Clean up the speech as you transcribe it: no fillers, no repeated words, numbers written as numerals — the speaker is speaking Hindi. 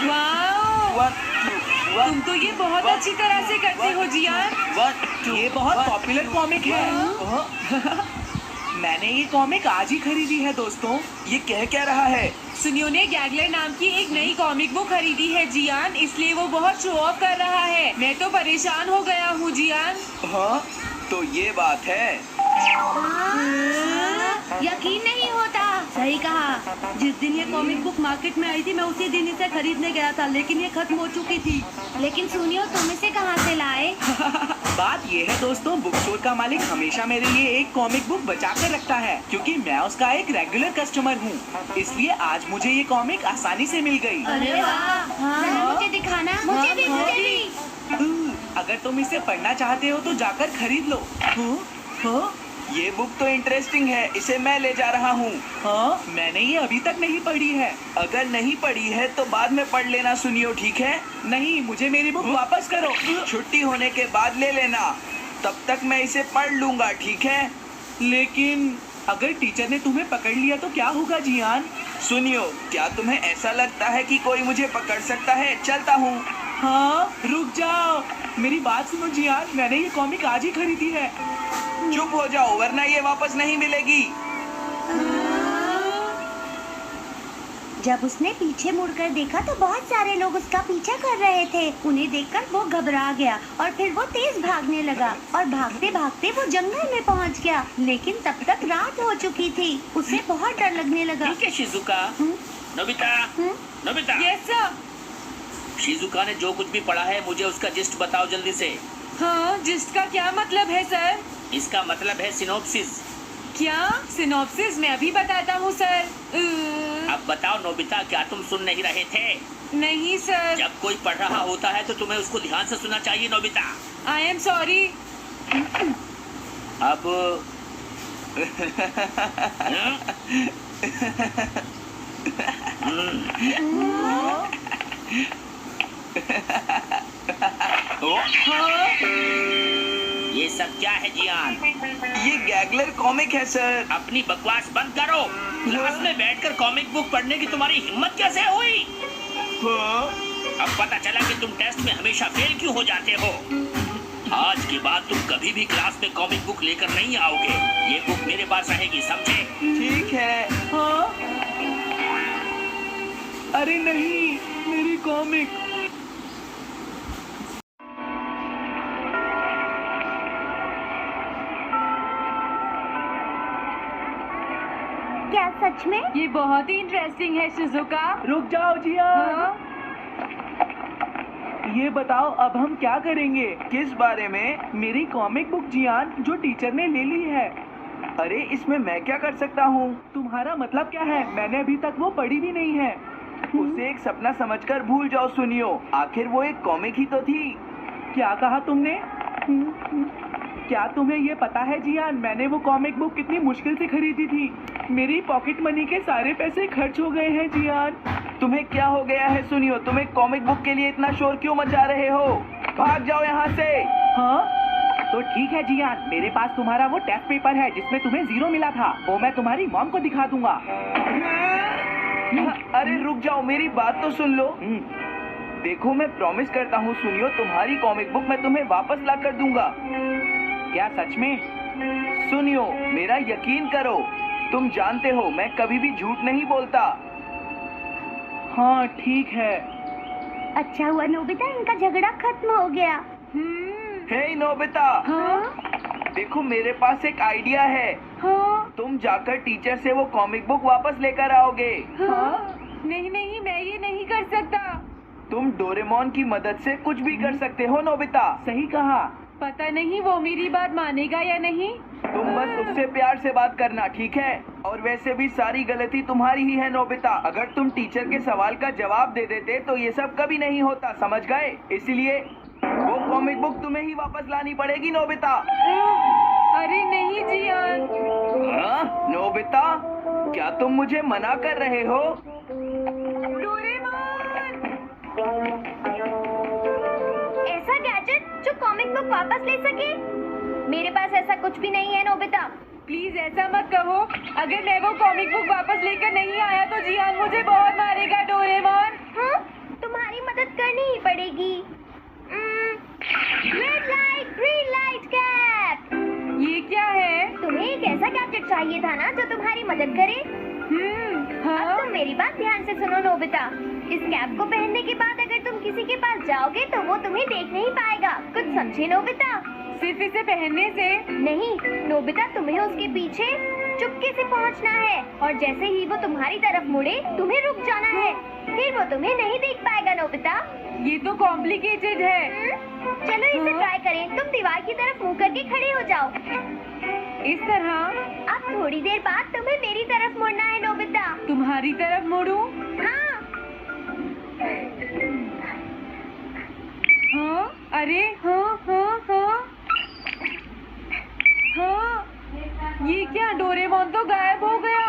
वाह, तुम तो ये बहुत अच्छी तरह से करते हो जियान। ये बहुत पॉपुलर कॉमिक है। मैंने ये कॉमिक आज ही खरीदी है दोस्तों। ये कह क्या रहा है? सुनियो ने गैगलर नाम की एक नई कॉमिक बुक खरीदी है जियान, इसलिए वो बहुत शो ऑफ कर रहा है। मैं तो परेशान हो गया हूँ जियान। हाँ, तो ये बात है। यकीन नहीं होता। सही कहा। जिस दिन ये कॉमिक बुक मार्केट में आई थी मैं उसी दिन इसे खरीदने गया था, लेकिन ये खत्म हो चुकी थी। लेकिन सुनियो, तुम इसे कहाँ से लाए? बात ये है दोस्तों, बुक स्टोर का मालिक हमेशा मेरे लिए एक कॉमिक बुक बचा कर रखता है, क्योंकि मैं उसका एक रेगुलर कस्टमर हूँ। इसलिए आज मुझे ये कॉमिक आसानी से मिल गई। अरे वाह, जरा मुझे दिखाना। मुझे भी। अगर तुम इसे पढ़ना चाहते हो तो जाकर खरीद लो। हाँ? ये बुक तो इंटरेस्टिंग है, इसे मैं ले जा रहा हूँ। हाँ, मैंने ये अभी तक नहीं पढ़ी है। अगर नहीं पढ़ी है तो बाद में पढ़ लेना सुनियो, ठीक है? नहीं, मुझे मेरी बुक वापस करो। छुट्टी होने के बाद ले लेना, तब तक मैं इसे पढ़ लूंगा, ठीक है? लेकिन अगर टीचर ने तुम्हें पकड़ लिया तो क्या होगा जियान? सुनियो, क्या तुम्हें ऐसा लगता है कि कोई मुझे पकड़ सकता है? चलता हूँ। हाँ, रुक जाओ, मेरी बात सुनो जियान, मैंने ये कॉमिक आज ही खरीदी है। चुप हो जाओ, वरना ये वापस नहीं मिलेगी। जब उसने पीछे मुड़कर देखा तो बहुत सारे लोग उसका पीछा कर रहे थे। उन्हें देखकर वो घबरा गया और फिर वो तेज भागने लगा और भागते भागते वो जंगल में पहुंच गया। लेकिन तब तक रात हो चुकी थी। उसे बहुत डर लगने लगा। ठीक है Shizuka. Nobita, Nobita. Yes sir. Shizuka ने जो कुछ भी पढ़ा है मुझे उसका जिस्ट बताओ जल्दी से। हाँ, जिस्ट का क्या मतलब है सर? इसका मतलब है सिनॉप्सिस। क्या सिनॉप्सिस? मैं अभी बताता हूँ सर। अब बताओ नोबिता, क्या तुम सुन नहीं रहे थे? नहीं सर। जब कोई पढ़ रहा होता है तो तुम्हें उसको ध्यान से सुनना चाहिए नोबिता। I am sorry. अब ये सब क्या है जियान? ये गैगलर कॉमिक है सर। अपनी बकवास बंद करो। क्लास में बैठकर कॉमिक बुक पढ़ने की तुम्हारी हिम्मत कैसे हुई? हाँ? अब पता चला कि तुम टेस्ट में हमेशा फेल क्यों हो जाते हो। आज के बाद तुम कभी भी क्लास में कॉमिक बुक लेकर नहीं आओगे। ये बुक मेरे पास रहेगी, समझे? ठीक है। हाँ? अरे नहीं, मेरी कॉमिक। क्या सच में? ये बहुत ही इंटरेस्टिंग है शिजुका। रुक जाओ जियान। हाँ? ये बताओ अब हम क्या करेंगे? किस बारे में? मेरी कॉमिक बुक जियान, जो टीचर ने ले ली है। अरे इसमें मैं क्या कर सकता हूँ? तुम्हारा मतलब क्या है? मैंने अभी तक वो पढ़ी भी नहीं है। उसे एक सपना समझकर भूल जाओ सुनियो, आखिर वो एक कॉमिक ही तो थी। क्या कहा तुमने? क्या तुम्हें ये पता है जियान, मैंने वो कॉमिक बुक कितनी मुश्किल से खरीदी थी। मेरी पॉकेट मनी के सारे पैसे खर्च हो गए हैं जियान। तुम्हें क्या हो गया है सुनियो? तुम एक कॉमिक बुक के लिए इतना शोर क्यों मचा रहे हो? भाग जाओ यहाँ से। हाँ? तो ठीक है जियान, मेरे पास तुम्हारा वो टेस्ट पेपर है जिसमें तुम्हें 0 मिला था। वो मैं तुम्हारी मॉम को दिखा दूंगा। अरे रुक जाओ, मेरी बात तो सुन लो। देखो मैं प्रॉमिस करता हूँ सुनियो, तुम्हारी कॉमिक बुक मैं तुम्हें वापस ला कर दूंगा। क्या सच में? सुनियो, मेरा यकीन करो, तुम जानते हो मैं कभी भी झूठ नहीं बोलता। हाँ ठीक है। अच्छा हुआ नोबिता, इनका झगड़ा खत्म हो गया। हे नोबिता। हाँ? देखो मेरे पास एक आइडिया है। हाँ? तुम जाकर टीचर से वो कॉमिक बुक वापस लेकर आओगे। हाँ? नहीं नहीं, मैं ये नहीं कर सकता। तुम डोरेमोन की मदद से कुछ भी कर सकते हो नोबिता। सही कहा। पता नहीं वो मेरी बात मानेगा या नहीं। तुम बस उससे प्यार से बात करना, ठीक है? और वैसे भी सारी गलती तुम्हारी ही है नोबिता। अगर तुम टीचर के सवाल का जवाब दे देते तो ये सब कभी नहीं होता, समझ गए? इसलिए वो कॉमिक बुक तुम्हें ही वापस लानी पड़ेगी नोबिता। अरे नहीं जियान। हाँ? नोबिता, क्या तुम मुझे मना कर रहे हो? डोरेमोन! ऐसा गैजेट जो कॉमिक बुक वापस ले सके? मेरे पास ऐसा कुछ भी नहीं है नोबिता। प्लीज ऐसा मत कहो। अगर मैं वो कॉमिक बुक वापस लेकर नहीं आया तो जियान मुझे बहुत मारेगा डोरेमोन। हाँ? तुम्हारा मदद करनी ही पड़ेगी। Red light green light cap. ये क्या है? तुम्हें एक ऐसा गैजेट चाहिए था ना जो तुम्हारी मदद करे। अब हाँ? तुम मेरी बात ध्यान से सुनो नोबिता। इस कैप को पहनने के बाद अगर तुम किसी के पास जाओगे तो वो तुम्हें देख नहीं पाएगा। कुछ समझे नोबिता? सिर्फ इसे पहनने से? नहीं नोबिता, तुम्हें उसके पीछे चुपके से पहुंचना है और जैसे ही वो तुम्हारी तरफ मुड़े तुम्हें रुक जाना है, फिर वो तुम्हें नहीं देख पाएगा नोबिता। ये तो कॉम्प्लिकेटेड है। चलो इसे हाँ? ट्राई करें। तुम दीवार की तरफ मुंह करके खड़े हो जाओ। इस तरह? अब थोड़ी देर बाद तुम्हें मेरी तरफ मुड़ना है नोबिता। तुम्हारी तरफ मुड़ूं? हाँ। हाँ? अरे हाँ हाँ हाँ हाँ, ये क्या, डोरेमोन तो गायब हो गया।